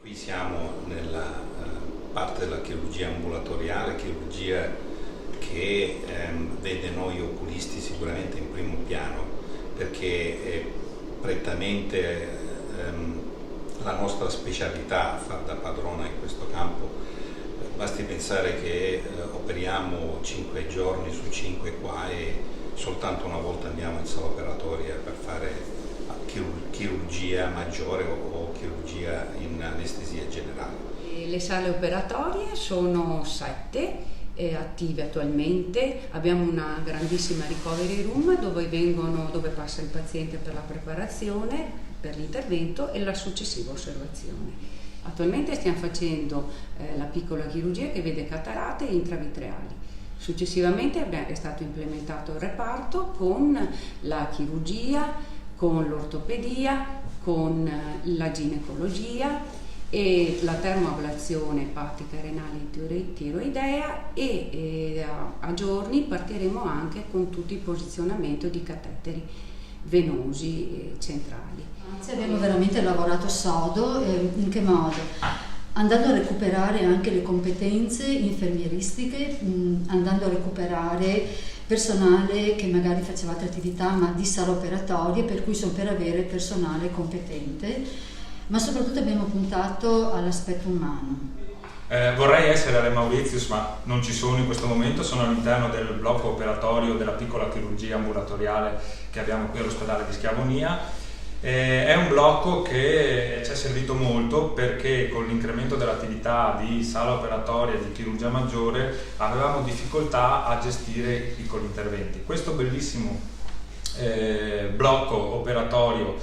Qui siamo nella parte della chirurgia ambulatoriale, chirurgia che vede noi oculisti sicuramente in primo piano, perché è prettamente la nostra specialità far da padrona in questo campo. Basti pensare che operiamo 5 giorni su 5 qua e soltanto una volta andiamo in sala operatoria per fare chirurgia maggiore o chirurgia in anestesia generale. Le sale operatorie sono 7 attive attualmente. Abbiamo una grandissima recovery room dove passa il paziente per la preparazione, per l'intervento e la successiva osservazione. Attualmente stiamo facendo la piccola chirurgia che vede catarate e intravitreali. Successivamente è stato implementato il reparto con la chirurgia, con l'ortopedia, con la ginecologia e la termoablazione epatica, renale e tiroidea e a giorni partiremo anche con tutto il posizionamento di cateteri venosi centrali. Anzi, abbiamo veramente lavorato sodo. In che modo? Andando a recuperare anche le competenze infermieristiche, andando a recuperare personale che magari faceva altre attività ma di sala operatorie, per cui sono per avere personale competente, ma soprattutto abbiamo puntato all'aspetto umano. Vorrei essere Ale Mauritius, ma non ci sono in questo momento, sono all'interno del blocco operatorio della piccola chirurgia ambulatoriale che abbiamo qui all'ospedale di Schiavonia. È un blocco che ci è servito molto perché con l'incremento dell'attività di sala operatoria e di chirurgia maggiore avevamo difficoltà a gestire i piccoli interventi. Questo bellissimo blocco operatorio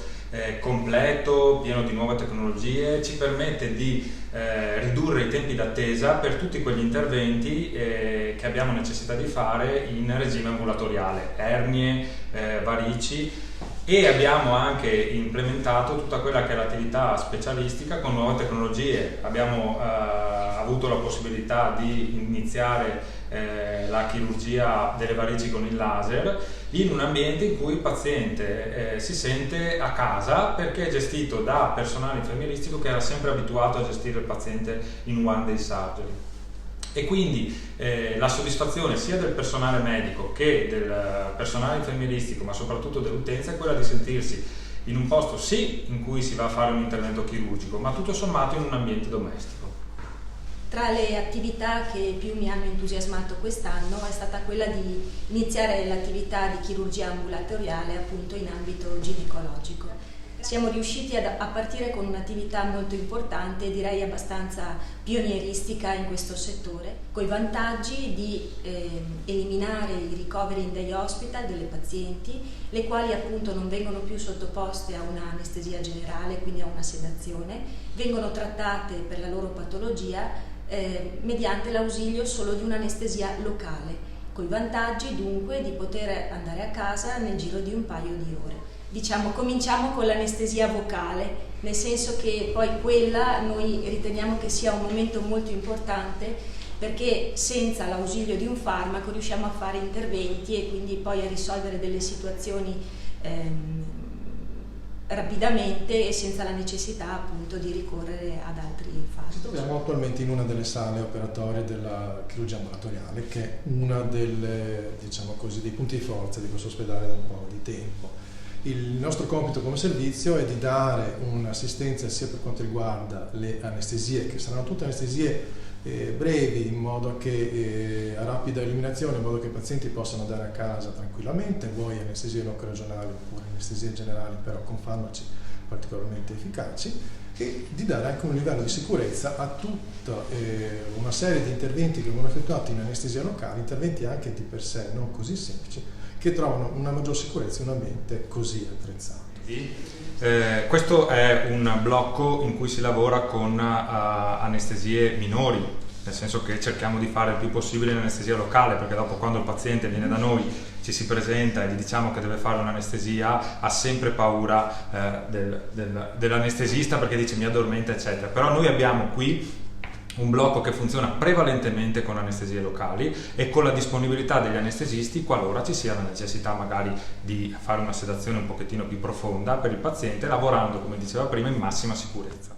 completo, pieno di nuove tecnologie, ci permette di ridurre i tempi d'attesa per tutti quegli interventi che abbiamo necessità di fare in regime ambulatoriale, ernie, varici, e abbiamo anche implementato tutta quella che è l'attività specialistica con nuove tecnologie. Abbiamo avuto la possibilità di iniziare la chirurgia delle varici con il laser in un ambiente in cui il paziente si sente a casa, perché è gestito da personale infermieristico che era sempre abituato a gestire il paziente in one day surgery. E quindi la soddisfazione sia del personale medico che del personale infermieristico, ma soprattutto dell'utenza, è quella di sentirsi in un posto sì in cui si va a fare un intervento chirurgico, ma tutto sommato in un ambiente domestico. Tra le attività che più mi hanno entusiasmato quest'anno è stata quella di iniziare l'attività di chirurgia ambulatoriale appunto in ambito ginecologico. Siamo riusciti a partire con un'attività molto importante, direi abbastanza pionieristica in questo settore, con i vantaggi di eliminare i ricoveri in day hospital delle pazienti, le quali appunto non vengono più sottoposte a un'anestesia generale, quindi a una sedazione, vengono trattate per la loro patologia mediante l'ausilio solo di un'anestesia locale, con i vantaggi dunque di poter andare a casa nel giro di un paio di ore. Diciamo, cominciamo con l'anestesia vocale, nel senso che poi quella noi riteniamo che sia un momento molto importante, perché senza l'ausilio di un farmaco riusciamo a fare interventi e quindi poi a risolvere delle situazioni rapidamente e senza la necessità appunto di ricorrere ad altri farmaci. Ci troviamo attualmente in una delle sale operatorie della chirurgia ambulatoriale, che è una delle, diciamo così, dei punti di forza di questo ospedale da un po' di tempo. Il nostro compito come servizio è di dare un'assistenza sia per quanto riguarda le anestesie, che saranno tutte anestesie brevi, in modo che a rapida eliminazione, in modo che i pazienti possano andare a casa tranquillamente, vuoi anestesie localizionali oppure anestesie generali, però con farmaci particolarmente efficaci, e di dare anche un livello di sicurezza a tutta una serie di interventi che vengono effettuati in anestesia locale, interventi anche di per sé non così semplici, che trovano una maggior sicurezza in un ambiente così attrezzato. Questo è un blocco in cui si lavora con anestesie minori, nel senso che cerchiamo di fare il più possibile l'anestesia locale, perché dopo, quando il paziente viene da noi, ci si presenta e gli diciamo che deve fare un'anestesia, ha sempre paura dell'anestesista, perché dice mi addormenta eccetera. Però noi abbiamo qui un blocco che funziona prevalentemente con anestesie locali e con la disponibilità degli anestesisti qualora ci sia la necessità magari di fare una sedazione un pochettino più profonda per il paziente, lavorando, come diceva prima, in massima sicurezza.